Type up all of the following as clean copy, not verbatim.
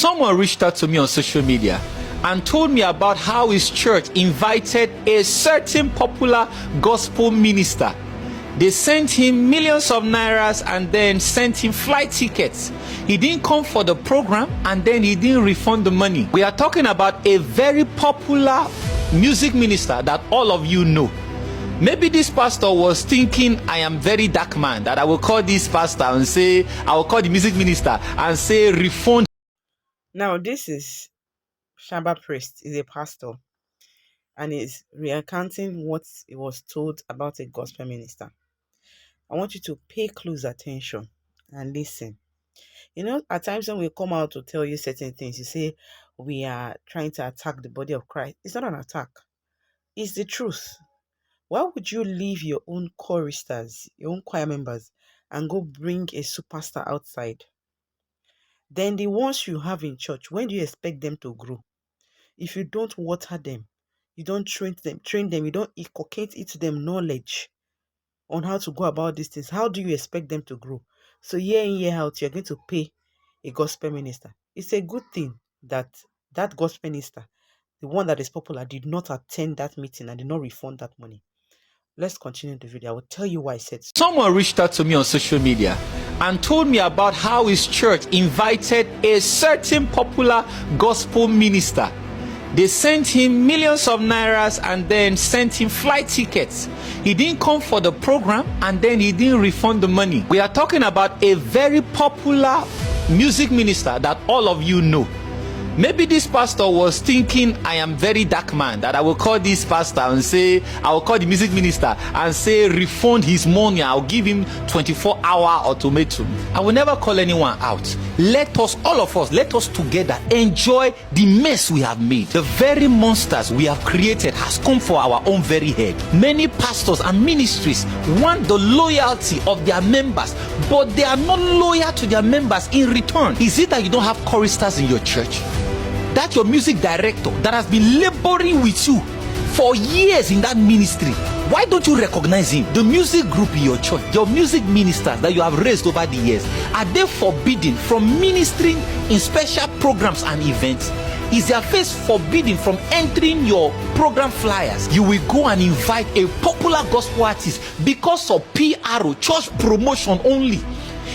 Someone reached out to me on social media and told me about how his church invited a certain popular gospel minister. They sent him millions of nairas and then sent him flight tickets. He didn't come for the program and then he didn't refund the money. We are talking about a very popular music minister that all of you know. Maybe this pastor was thinking, I am very dark man, that I will call this pastor and say, I will call the music minister and say, refund. Now, this is Shamba Priest, is a pastor, and is recounting what he was told about a gospel minister. I want you to pay close attention and listen. You know, at times when we come out to tell you certain things, you say we are trying to attack the body of Christ. It's not an attack. It's the truth. Why would you leave your own choristers, your own choir members, and go bring a superstar outside? Then the ones you have in church, when do you expect them to grow? If you don't water them, you don't train them, you don't inculcate into them knowledge on how to go about these things, how do you expect them to grow? So year in, year out, you're going to pay a gospel minister. It's a good thing that that gospel minister, the one that is popular, did not attend that meeting and did not refund that money. Let's continue the video. I will tell you why I said so. Someone reached out to me on social media and told me about how his church invited a certain popular gospel minister. They sent him millions of nairas and then sent him flight tickets. He didn't come for the program and then he didn't refund the money. We are talking about a very popular music minister that all of you know. Maybe this pastor was thinking, I am very dark man, that I will call this pastor and say, I will call the music minister and say, refund his money. I'll give him 24-hour ultimatum. I will never call anyone out. Let us, all of us, let us together enjoy the mess we have made. The very monsters we have created has come for our own very head. Many pastors and ministries want the loyalty of their members, but they are not loyal to their members in return. Is it that you don't have choristers in your church? That your music director that has been laboring with you for years in that ministry, why don't you recognize him? The music group in your church, your music ministers that you have raised over the years, are they forbidden from ministering in special programs and events? Is their face forbidden from entering your program flyers? You will go and invite a popular gospel artist because of PR, church promotion only.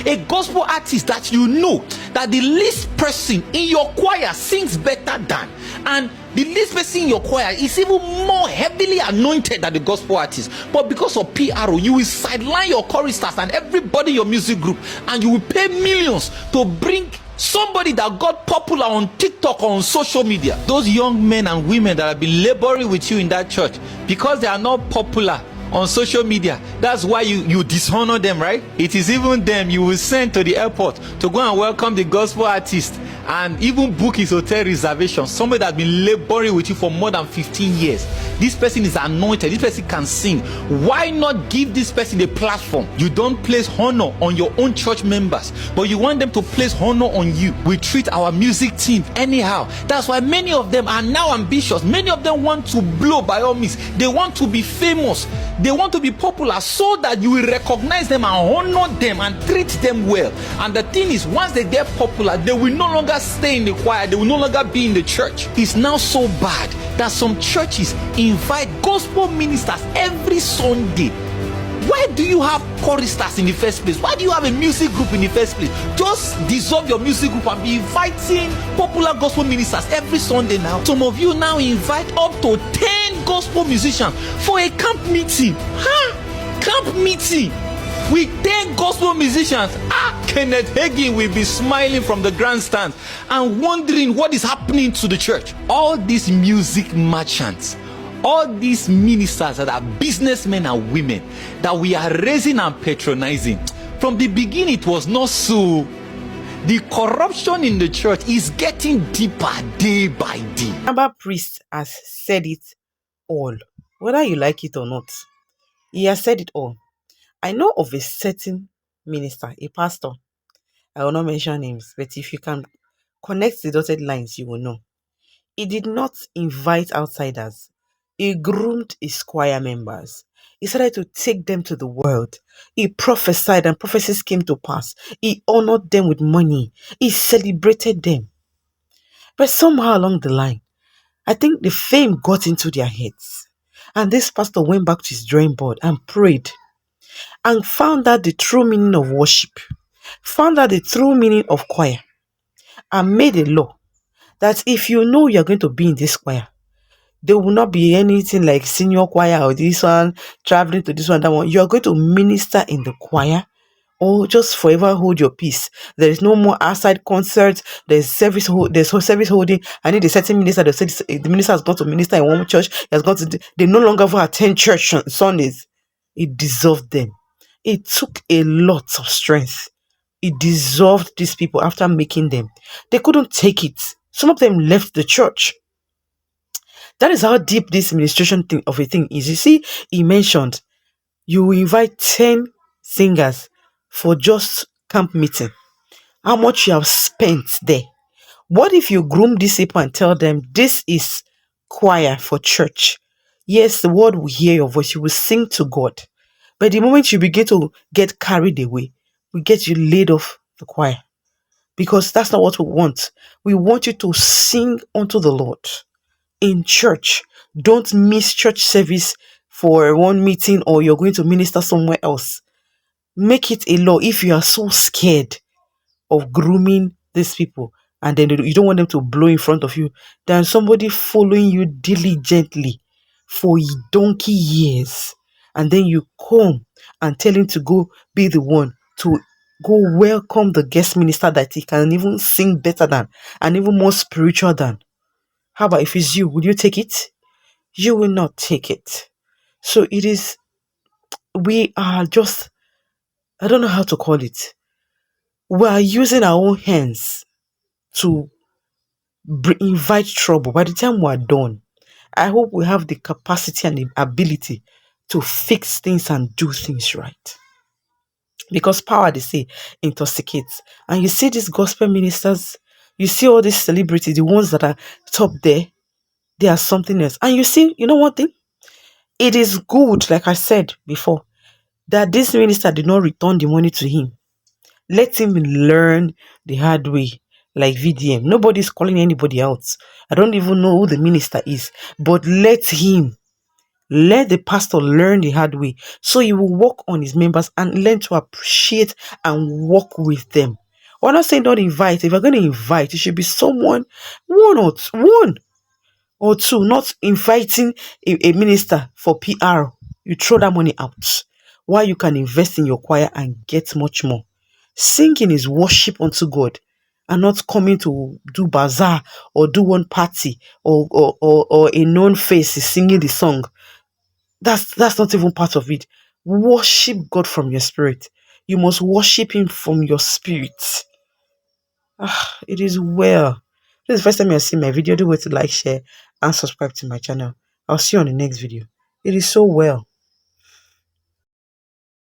A gospel artist that you know that the least person in your choir sings better than, and the least person in your choir is even more heavily anointed than the gospel artist, but because of PRO you will sideline your choristers and everybody in your music group, and you will pay millions to bring somebody that got popular on TikTok or on social media. Those young men and women that have been laboring with you in that church, because they are not popular on social media, that's why you dishonor them, right? It is even them you will send to the airport to go and welcome the gospel artist and even book his hotel reservation. Somebody that's been laboring with you for more than 15 years. This person is anointed, this person can sing. Why not give this person a platform? You don't place honor on your own church members, but you want them to place honor on you. We treat our music team anyhow. That's why many of them are now ambitious. Many of them want to blow, by all means. They want to be famous, they want to be popular, so that you will recognize them and honor them and treat them well. And the thing is, once they get popular, they will no longer stay in the choir, they will no longer be in the church. It's now so bad that some churches invite gospel ministers every Sunday. Why do you have choristers in the first place? Why do you have a music group in the first place? Just dissolve your music group and be inviting popular gospel ministers every Sunday now. Some of you now invite up to 10 gospel musicians for a camp meeting. Camp meeting with 10 gospel musicians. Kenneth Hagin will be smiling from the grandstand and wondering what is happening to the church. All these music merchants, all these ministers that are businessmen and women that we are raising and patronizing, from the beginning it was not so. The corruption in the church is getting deeper day by day. Shamba Priest has said it all. Whether you like it or not, he has said it all. I know of a certain minister, a pastor. I will not mention names, but if you can connect the dotted lines, you will know. He did not invite outsiders. He groomed his choir members. He started to take them to the world. He prophesied and prophecies came to pass. He honored them with money. He celebrated them. But somehow along the line, I think the fame got into their heads. And this pastor went back to his drawing board and prayed and found out the true meaning of worship, found out the true meaning of choir, and made a law that if you know you're going to be in this choir, there will not be anything like senior choir or this one traveling to this one, that one. You're going to minister in the choir or just forever hold your peace. There is no more outside concerts. There's service holding. I need a certain minister. The minister has gone to minister in one church. He has gone to. They no longer attend church on Sundays. It dissolved them. It took a lot of strength. It dissolved these people after making them. They couldn't take it. Some of them left the church. That is how deep this administration thing of a thing is. You see, he mentioned you will invite 10 singers for just camp meeting. How much you have spent there? What if you groom these people and tell them this is choir for church? Yes, the world will hear your voice. You will sing to God. But the moment you begin to get carried away, we get you laid off the choir. Because that's not what we want. We want you to sing unto the Lord in church. Don't miss church service for one meeting or you're going to minister somewhere else. Make it a law. If you are so scared of grooming these people and then you don't want them to blow in front of you, then somebody following you diligently for donkey years, and then you come and tell him to go be the one to go welcome the guest minister that he can even sing better than and even more spiritual than. How about if it's you? Will you take it? You will not take it. So it is, we are just, I don't know how to call it. We are using our own hands to invite trouble. By the time we are done, I hope we have the capacity and the ability to fix things and do things right. Because power, they say, intoxicates. And you see these gospel ministers, you see all these celebrities, the ones that are top there, they are something else. And you see, you know one thing? It is good, like I said before, that this minister did not return the money to him. Let him learn the hard way, like VDM. Nobody's calling anybody else. I don't even know who the minister is, but let the pastor learn the hard way so he will work on his members and learn to appreciate and work with them. We're not saying don't invite. If you're going to invite, it should be someone, one or two, not inviting a minister for PR. You throw that money out while you can invest in your choir and get much more. Singing is worship unto God and not coming to do bazaar or do one party or a known face is singing the song. That's not even part of it. Worship God from your spirit. You must worship him from your spirit. It is well. This is the first time you're seeing my video. Do wait to like, share, and subscribe to my channel. I'll see you on the next video. It is so well.